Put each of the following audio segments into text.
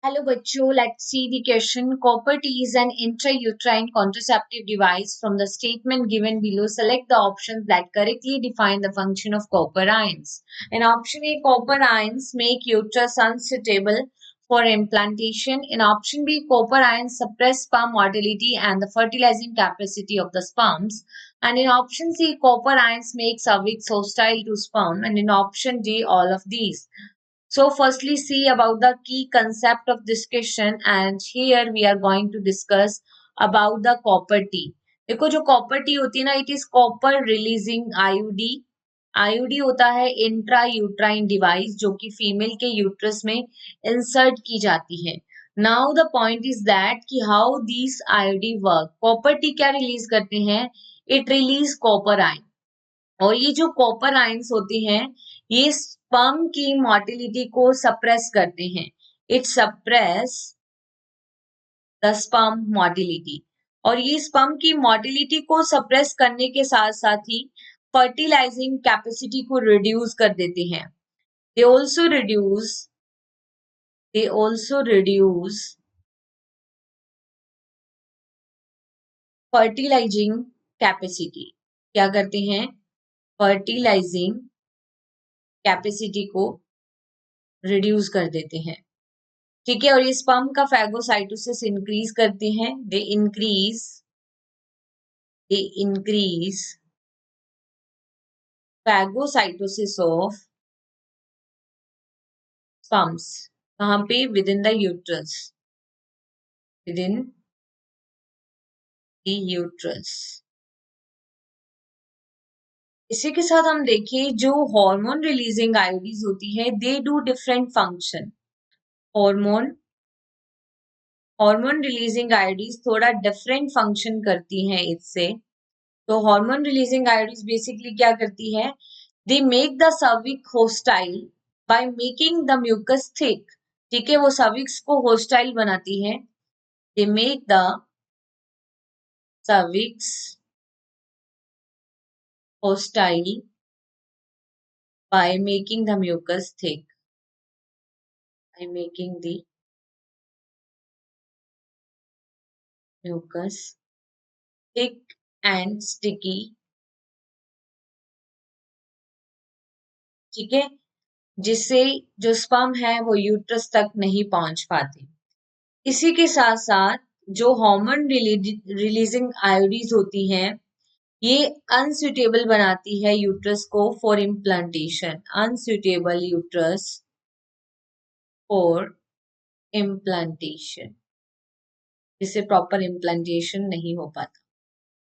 Hello बच्चों, let's see the question. Copper T is an intrauterine contraceptive device. From the statement given below, select the options that correctly define the function of copper ions. In option A, copper ions make uterus unsuitable for implantation. In option B, copper ions suppress sperm motility and the fertilizing capacity of the sperms. And in option C, copper ions make cervix hostile to sperm. And in option D, all of these. So firstly, see about the key concept of this question, and here we are going to discuss about the copper T. देखो जो copper T होती है ना, it is copper releasing IUD. IUD होता है intra uterine device जो कि female के यूट्रस में इंसर्ट की जाती है. Now the point is that कि how this IUD work. Copper T क्या रिलीज करते हैं? It release copper ion. और ये जो कॉपर आयंस होते हैं ये स्पर्म की मोटिलिटी को सप्रेस करते हैं. It suppress the sperm motility. और ये स्पर्म की मोटिलिटी को सप्रेस करने के साथ साथ ही फर्टिलाइजिंग कैपेसिटी को रिड्यूस कर देते हैं. They also reduce fertilising capacity. क्या करते हैं? फर्टिलाइजिंग कैपेसिटी को रिड्यूस कर देते हैं. ठीक है. और ये स्पर्म का फैगोसाइटोसिस इंक्रीज करते हैं. They increase phagocytosis of sperms. कहाँ पे? With in the uterus. With in the uterus. इसी के साथ हम देखें जो हार्मोन रिलीजिंग आयोडीज होती है they do different function. Hormone releasing IUDs थोड़ा डिफरेंट फंक्शन करती हैं इससे. तो हार्मोन रिलीजिंग आयोडीज बेसिकली क्या करती है? They make the cervix hostile by making the mucus thick. ठीक है. वो सर्विक्स को होस्टाइल बनाती है. They make the cervix hostile by making the mucus thick. By making the mucus thick and sticky. ठीक है. जिससे जो स्पर्म है वो यूट्रस तक नहीं पहुंच पाते. इसी के साथ साथ जो हार्मोन रिलीजिंग आयोडीज होती हैं ये अनसुटेबल बनाती है यूट्रस को for implantation. Unsuitable uterus for implantation. जिससे प्रॉपर इम्प्लांटेशन नहीं हो पाता.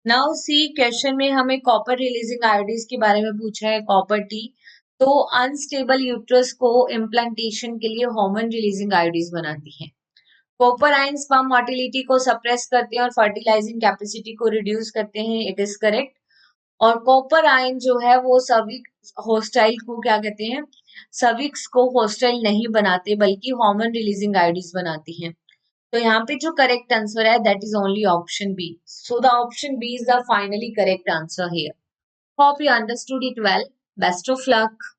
नाउ सी क्वेश्चन में हमें कॉपर रिलीजिंग आयोडीज के बारे में पूछा है. Copper T. तो अनस्टेबल यूट्रस को इम्प्लांटेशन के लिए हार्मोन रिलीजिंग आयोडीज बनाती है. कॉपर आयन स्पर्म मोटिलिटी को सप्रेस करते हैं और फर्टिलाइजिंग कैपेसिटी को रिड्यूस करते हैं. It is correct. और कॉपर आयन जो है वो सर्विक्स होस्टाइल को क्या कहते हैं? सर्विक्स को होस्टाइल नहीं बनाते बल्कि हार्मोन रिलीजिंग आयोडीज बनाती हैं. तो यहाँ पे जो करेक्ट आंसर है that is only option B. So the option B is the finally correct answer here. Hope you understood it well. Best of luck.